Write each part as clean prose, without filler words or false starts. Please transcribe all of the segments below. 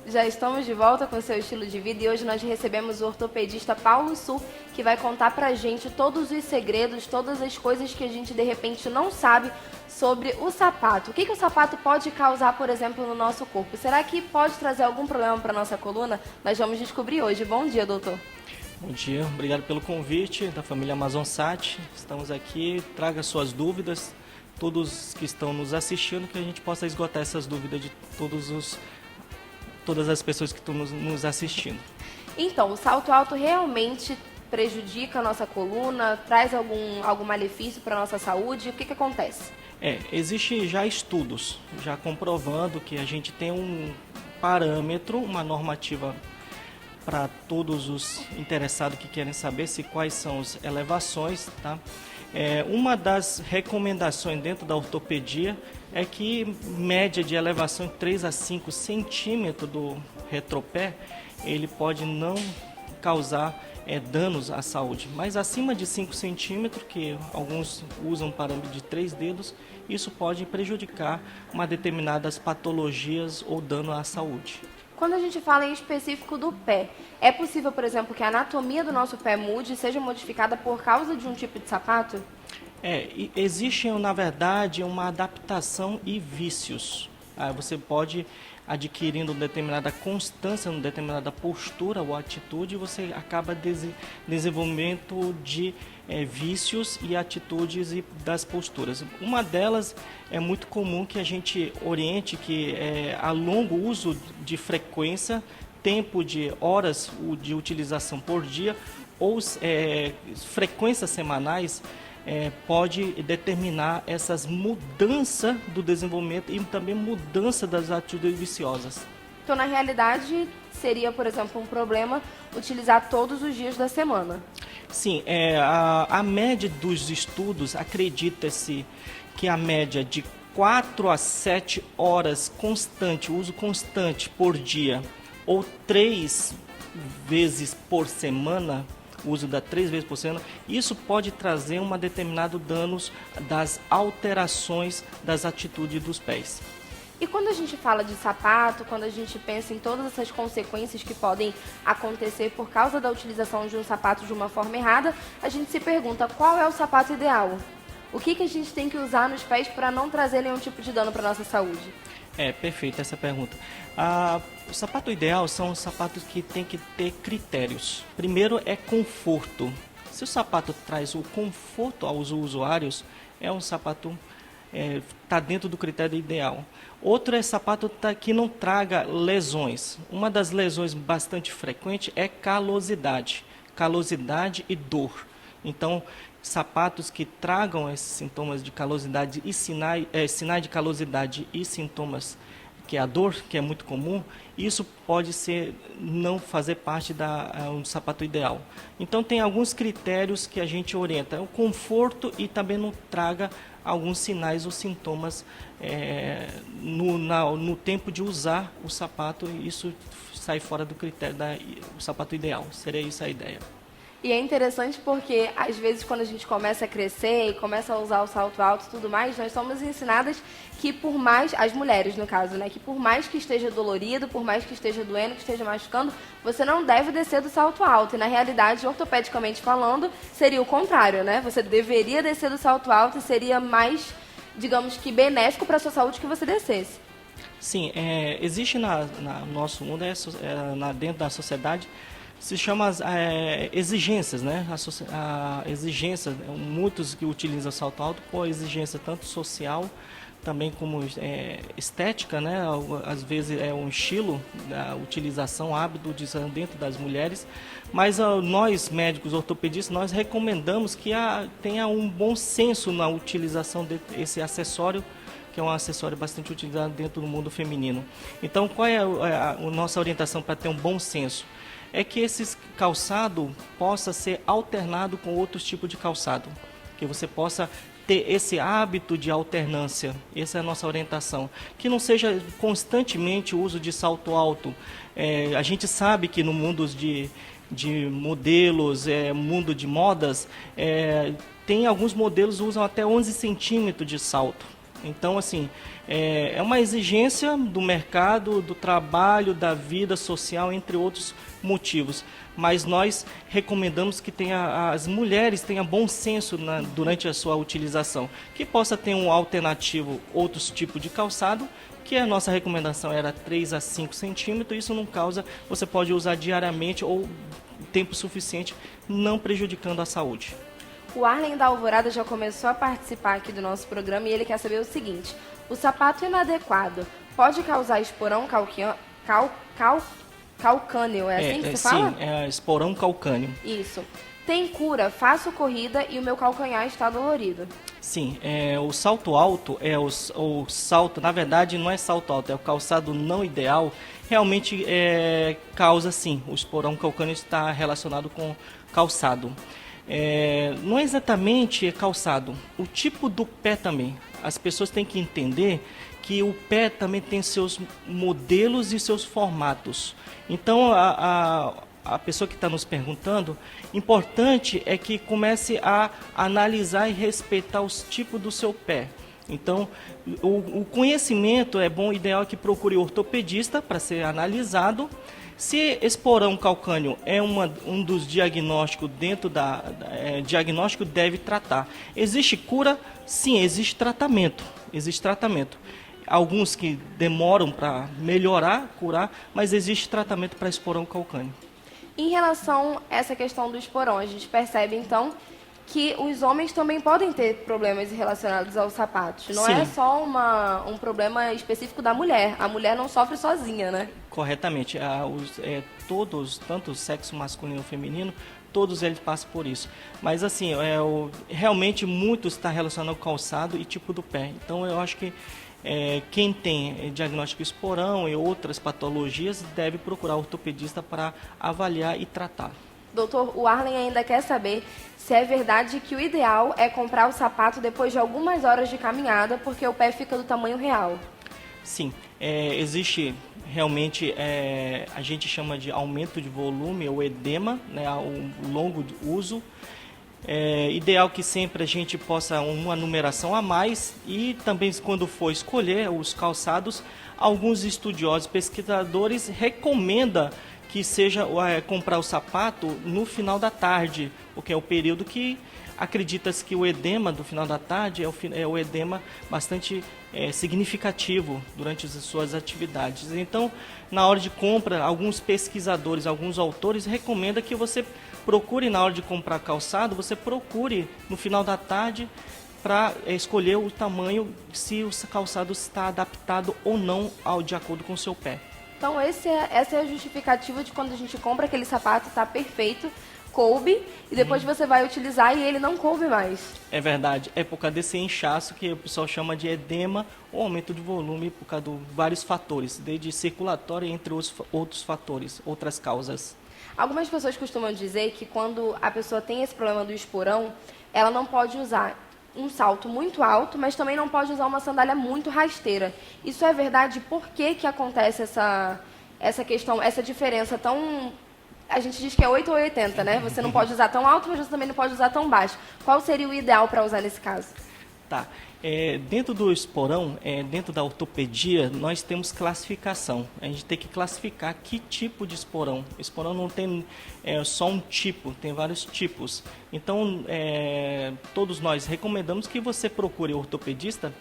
Já estamos de volta com o seu estilo de vida e hoje nós recebemos o ortopedista Paulo Sul, que vai contar pra gente todos os segredos, todas as coisas que a gente de repente não sabe sobre o sapato. O que o sapato pode causar, por exemplo, no nosso corpo? Será que pode trazer algum problema para nossa coluna? Nós vamos descobrir hoje. Bom dia, doutor. Bom dia, obrigado pelo convite da família Amazonsat. Estamos aqui, traga suas dúvidas, todos que estão nos assistindo, que a gente possa esgotar essas dúvidas de todas as pessoas que estão nos assistindo. Então, o salto alto realmente prejudica a nossa coluna? Traz algum malefício para a nossa saúde? O que acontece? Existem já estudos, já comprovando que a gente tem um parâmetro, uma normativa para todos os interessados que querem saber quais são as elevações, tá? Uma das recomendações dentro da ortopedia é que média de elevação de 3 a 5 centímetros do retropé, ele pode não causar danos à saúde. Mas acima de 5 centímetros, que alguns usam parâmetro de 3 dedos, isso pode prejudicar uma determinadas patologias ou dano à saúde. Quando a gente fala em específico do pé, é possível, por exemplo, que a anatomia do nosso pé mude e seja modificada por causa de um tipo de sapato? Existe, na verdade, uma adaptação e vícios. Você pode, adquirindo determinada constância, uma determinada postura ou atitude, você acaba desenvolvimento de vícios e atitudes e das posturas. Uma delas é muito comum que a gente oriente que a longo uso de frequência, tempo de horas de utilização por dia ou frequências semanais, pode determinar essas mudanças do desenvolvimento e também mudança das atitudes viciosas. Então, na realidade, seria, por exemplo, um problema utilizar todos os dias da semana? Sim, a média dos estudos, acredita-se que a média de 4 a 7 horas constante, uso constante por dia, ou 3 vezes por semana, uso da 3 vezes por semana, isso pode trazer um determinado danos das alterações das atitudes dos pés. E quando a gente fala de sapato, quando a gente pensa em todas essas consequências que podem acontecer por causa da utilização de um sapato de uma forma errada, a gente se pergunta qual é o sapato ideal? O que a gente tem que usar nos pés para não trazer nenhum tipo de dano para a nossa saúde? Perfeito essa pergunta. O sapato ideal são os sapatos que tem que ter critérios. Primeiro é conforto. Se o sapato traz o conforto aos usuários, é um sapato está dentro do critério ideal. Outro é sapato que não traga lesões. Uma das lesões bastante frequentes é calosidade e dor. Então, sapatos que tragam esses sintomas de calosidade e sinais de calosidade e sintomas que é a dor, que é muito comum, isso pode não fazer parte do sapato ideal. Então tem alguns critérios que a gente orienta, o conforto e também não traga alguns sinais ou sintomas no tempo de usar o sapato, e isso sai fora do critério do sapato ideal, seria isso a ideia. E é interessante porque, às vezes, quando a gente começa a crescer e começa a usar o salto alto e tudo mais, nós somos ensinadas que por mais, as mulheres no caso, né, que por mais que esteja dolorido, por mais que esteja doendo, que esteja machucando, você não deve descer do salto alto. E, na realidade, ortopedicamente falando, seria o contrário, né? Você deveria descer do salto alto e seria mais, digamos que, benéfico para a sua saúde que você descesse. Sim, existe no nosso mundo, dentro da sociedade, se chama exigências, né? Exigências, muitos que utilizam salto alto por exigência tanto social, também como estética, né? Às vezes é um estilo da utilização, hábito dentro das mulheres, mas nós médicos ortopedistas, nós recomendamos que tenha um bom senso na utilização desse acessório, que é um acessório bastante utilizado dentro do mundo feminino. Então, qual é a nossa orientação para ter um bom senso? É que esse calçado possa ser alternado com outros tipos de calçado, que você possa ter esse hábito de alternância. Essa é a nossa orientação. Que não seja constantemente o uso de salto alto. A gente sabe que no mundo de modelos, mundo de modas, tem alguns modelos que usam até 11 centímetros de salto. Então, assim, é uma exigência do mercado, do trabalho, da vida social, entre outros motivos. Mas nós recomendamos que as mulheres tenham bom senso durante a sua utilização, que possa ter um alternativo, outros tipos de calçado, que a nossa recomendação era 3 a 5 centímetros, isso não causa, você pode usar diariamente ou tempo suficiente, não prejudicando a saúde. O Arlen da Alvorada já começou a participar aqui do nosso programa e ele quer saber o seguinte: o sapato inadequado pode causar esporão calcâneo, é assim que você fala? Sim, esporão calcâneo. Isso. Tem cura, faço corrida e o meu calcanhar está dolorido. Sim, o salto alto o salto, na verdade não é salto alto, é o calçado não ideal, realmente causa sim, o esporão calcâneo está relacionado com calçado. Não é exatamente calçado, o tipo do pé também. As pessoas têm que entender que o pé também tem seus modelos e seus formatos. Então, a pessoa que está nos perguntando, importante é que comece a analisar e respeitar os tipos do seu pé. Então, o conhecimento é bom, ideal é que procure ortopedista para ser analisado. Se esporão calcâneo é um dos diagnósticos dentro diagnóstico, deve tratar. Existe cura? Sim, existe tratamento. Existe tratamento. Alguns que demoram para melhorar, curar, mas existe tratamento para esporão calcâneo. Em relação a essa questão do esporão, a gente percebe então que os homens também podem ter problemas relacionados aos sapatos. Não Sim. É só um problema específico da mulher. A mulher não sofre sozinha, né? Corretamente. Todos, tanto o sexo masculino e feminino, todos eles passam por isso. Mas assim, realmente muito está relacionado ao calçado e tipo do pé. Então eu acho que quem tem diagnóstico esporão e outras patologias deve procurar ortopedista para avaliar e tratar. Doutor, o Arlen ainda quer saber se é verdade que o ideal é comprar o sapato depois de algumas horas de caminhada, porque o pé fica do tamanho real. Sim, existe realmente, a gente chama de aumento de volume ou edema, né, ao longo uso. Ideal que sempre a gente possa uma numeração a mais e também quando for escolher os calçados, alguns estudiosos, pesquisadores recomendam que seja comprar o sapato no final da tarde, porque é o período que acredita-se que o edema do final da tarde é o edema bastante significativo durante as suas atividades. Então, na hora de compra, alguns pesquisadores, alguns autores recomendam que você procure, na hora de comprar calçado, você procure no final da tarde para escolher o tamanho, se o calçado está adaptado ou não de acordo com o seu pé. Então essa é a justificativa de quando a gente compra aquele sapato, está perfeito, coube, e depois você vai utilizar e ele não coube mais. É verdade, é por causa desse inchaço que o pessoal chama de edema ou aumento de volume por causa de vários fatores, desde circulatório entre os outros fatores, outras causas. Algumas pessoas costumam dizer que quando a pessoa tem esse problema do esporão, ela não pode usar um salto muito alto, mas também não pode usar uma sandália muito rasteira. Isso é verdade? Por que acontece essa questão, essa diferença tão... A gente diz que é 8 ou 80, né? Você não pode usar tão alto, mas você também não pode usar tão baixo. Qual seria o ideal para usar nesse caso? Tá. Dentro do esporão, dentro da ortopedia, nós temos classificação. A gente tem que classificar que tipo de esporão. Esporão não tem só um tipo, tem vários tipos. Então, todos nós recomendamos que você procure o ortopedista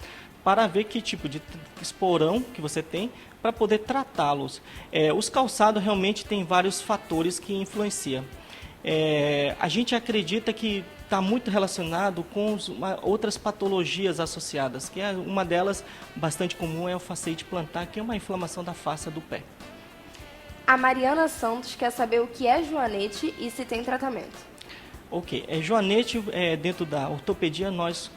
para ver que tipo de esporão que você tem, para poder tratá-los. Os calçados realmente têm vários fatores que influenciam. A gente acredita que está muito relacionado com outras patologias associadas, que uma delas, bastante comum, é o fasciite plantar, que é uma inflamação da face do pé. A Mariana Santos quer saber o que é joanete e se tem tratamento. Ok, joanete, dentro da ortopedia, nós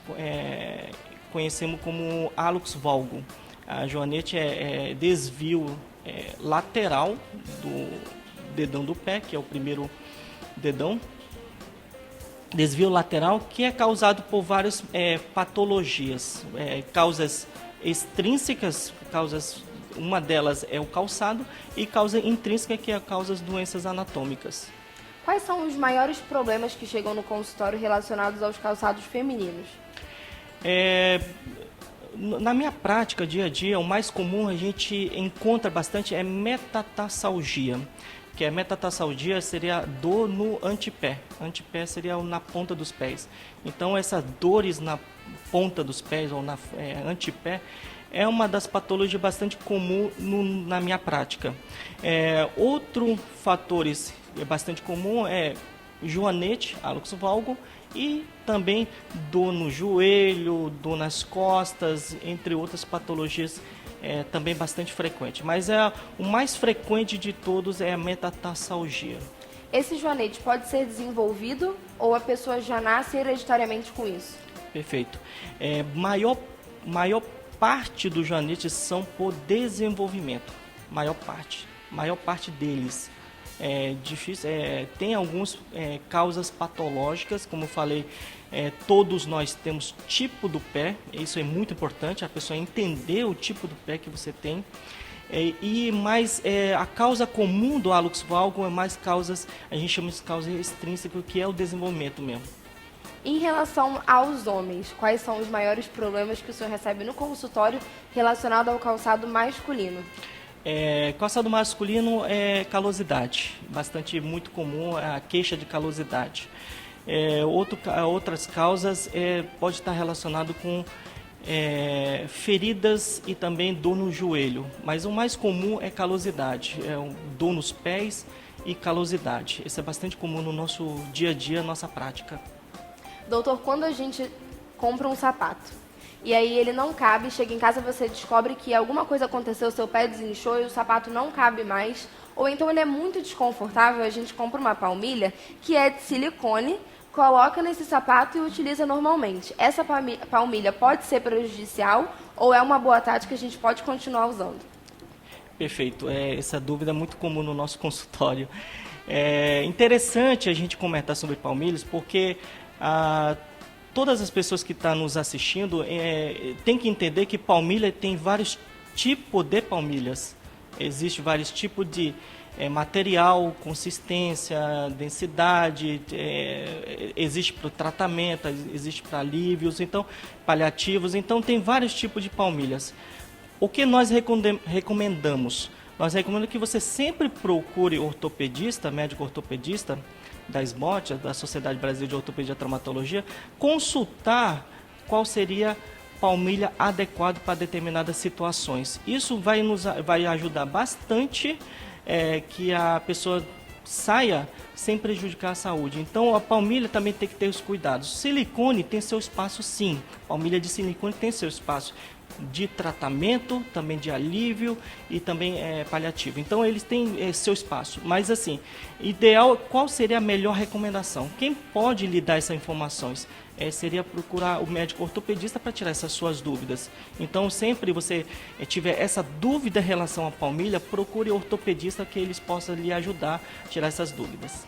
conhecemos como hallux valgus. A joanete é desvio lateral do dedão do pé, que é o primeiro dedão, desvio lateral, que é causado por várias patologias, causas extrínsecas, uma delas é o calçado, e causa intrínseca, que é causa das doenças anatômicas. Quais são os maiores problemas que chegam no consultório relacionados aos calçados femininos? Na minha prática, dia a dia, o mais comum a gente encontra bastante é metatarsalgia, que a metatarsalgia seria a dor no antepé. Antepé seria na ponta dos pés. Então, essas dores na ponta dos pés ou na antepé é uma das patologias bastante comum na minha prática. Outro fatores bastante comum é joanete, hálux valgus, e também dor no joelho, dor nas costas, entre outras patologias também bastante frequente. Mas o mais frequente de todos é a metatarsalgia. Esse joanete pode ser desenvolvido ou a pessoa já nasce hereditariamente com isso? Perfeito. Maior parte dos joanetes são por desenvolvimento. Maior parte deles. Difícil, tem algumas causas patológicas, como eu falei, todos nós temos tipo do pé, isso é muito importante, a pessoa entender o tipo do pé que você tem, mas a causa comum do hálux valgus é mais causas, a gente chama de causa extrínseca, que é o desenvolvimento mesmo. Em relação aos homens, quais são os maiores problemas que o senhor recebe no consultório relacionado ao calçado masculino? Calçado masculino é calosidade, muito comum a queixa de calosidade. Outras causas pode estar relacionado com feridas e também dor no joelho, mas o mais comum é calosidade, dor nos pés e calosidade. Isso é bastante comum no nosso dia a dia, nossa prática. Doutor, quando a gente compra um sapato, e aí ele não cabe, chega em casa você descobre que alguma coisa aconteceu, seu pé desinchou e o sapato não cabe mais, ou então ele é muito desconfortável, a gente compra uma palmilha que é de silicone, coloca nesse sapato e utiliza normalmente. Essa palmilha pode ser prejudicial ou é uma boa tática que a gente pode continuar usando? Perfeito, essa dúvida é muito comum no nosso consultório. É interessante a gente comentar sobre palmilhas porque todas as pessoas que estão nos assistindo têm que entender que palmilha tem vários tipos de palmilhas. Existem vários tipos de material, consistência, densidade, existe para o tratamento, existe para alívios, então paliativos, então tem vários tipos de palmilhas. O que nós recomendamos? Nós recomendamos que você sempre procure ortopedista, médico ortopedista, da SBOT, da Sociedade Brasileira de Ortopedia e Traumatologia, consultar qual seria a palmilha adequada para determinadas situações. Isso vai ajudar bastante que a pessoa saia sem prejudicar a saúde. Então, a palmilha também tem que ter os cuidados. Silicone tem seu espaço, sim. Palmilha de silicone tem seu espaço de tratamento, também de alívio e também paliativo. Então, eles têm seu espaço. Mas, assim, ideal, qual seria a melhor recomendação? Quem pode lhe dar essas informações? Seria procurar o médico ortopedista para tirar essas suas dúvidas. Então, sempre você tiver essa dúvida em relação à palmilha, procure o ortopedista que eles possam lhe ajudar a tirar essas dúvidas.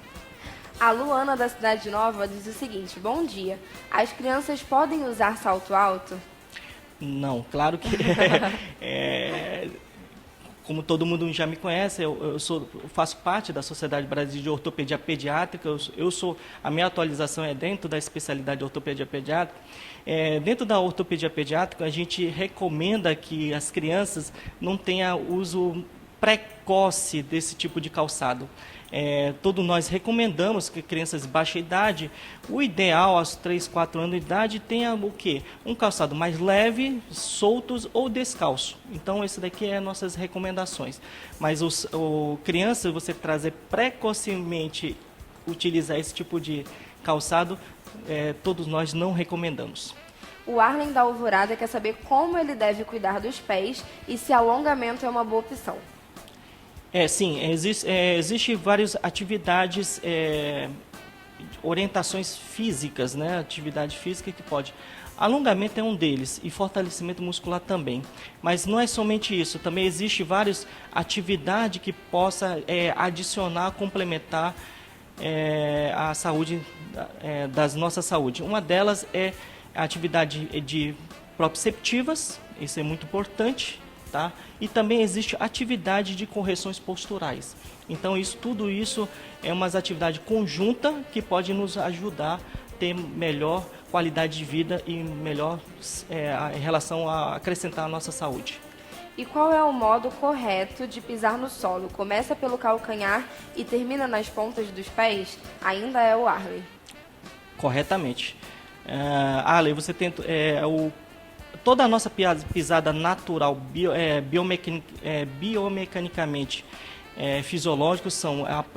A Luana, da Cidade Nova, diz o seguinte: bom dia, as crianças podem usar salto alto? Não, claro que como todo mundo já me conhece, eu faço parte da Sociedade Brasileira de Ortopedia Pediátrica, a minha atualização é dentro da especialidade de ortopedia pediátrica. Dentro da ortopedia pediátrica, a gente recomenda que as crianças não tenham uso precoce desse tipo de calçado. Todos nós recomendamos que crianças de baixa idade, o ideal aos 3, 4 anos de idade, tenha o quê? Um calçado mais leve, soltos ou descalço. Então, esse daqui é as nossas recomendações. Mas criança, você trazer precocemente, utilizar esse tipo de calçado, todos nós não recomendamos. O Arlen da Alvorada quer saber como ele deve cuidar dos pés e se alongamento é uma boa opção. Sim, existe várias atividades, orientações físicas, né? Atividade física que pode. Alongamento é um deles e fortalecimento muscular também. Mas não é somente isso, também existe várias atividades que possa adicionar, complementar a saúde, das nossas saúde. Uma delas é a atividade de proprioceptivas, isso é muito importante. tá? E também existe atividade de correções posturais. Então, tudo isso é uma atividade conjunta que pode nos ajudar a ter melhor qualidade de vida e melhor em relação a acrescentar a nossa saúde. E qual é o modo correto de pisar no solo? Começa pelo calcanhar e termina nas pontas dos pés? Ainda é o Arley. Corretamente. Arley, você tenta... toda a nossa pisada natural, biomecanicamente fisiológico,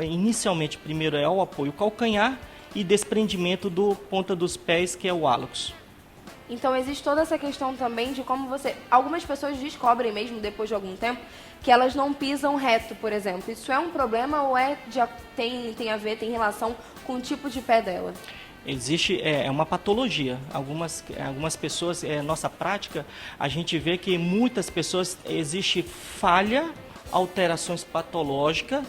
inicialmente, primeiro é o apoio calcanhar e desprendimento do ponta dos pés, que é o hálux. Então existe toda essa questão também de como algumas pessoas descobrem mesmo depois de algum tempo que elas não pisam reto, por exemplo. Isso é um problema ou tem relação com o tipo de pé dela? Existe uma patologia. Algumas pessoas, nossa prática, a gente vê que muitas pessoas existe falha, alterações patológicas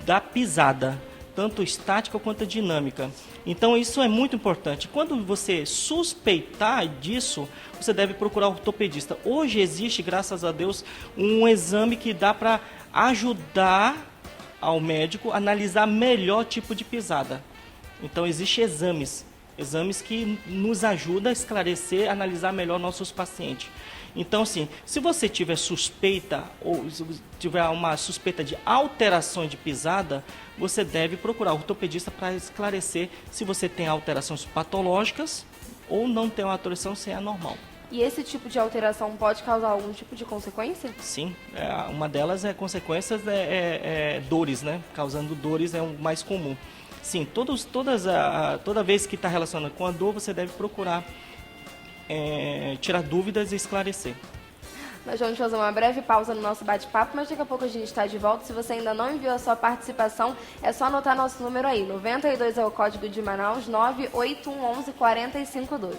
da pisada, tanto estática quanto dinâmica. Então isso é muito importante. Quando você suspeitar disso, você deve procurar um ortopedista. Hoje existe, graças a Deus, um exame que dá para ajudar ao médico a analisar melhor tipo de pisada. Então existem exames que nos ajudam a esclarecer, analisar melhor nossos pacientes. Então, assim, se você tiver suspeita ou se tiver uma suspeita de alteração de pisada, você deve procurar o ortopedista para esclarecer se você tem alterações patológicas ou não tem uma alteração, se é normal. E esse tipo de alteração pode causar algum tipo de consequência? Sim, uma delas dores, né? Causando dores é o mais comum. Sim, toda vez que está relacionado com a dor, você deve procurar tirar dúvidas e esclarecer. Nós vamos fazer uma breve pausa no nosso bate-papo, mas daqui a pouco a gente está de volta. Se você ainda não enviou a sua participação, é só anotar nosso número aí. 92 é o código de Manaus, 98111 4512.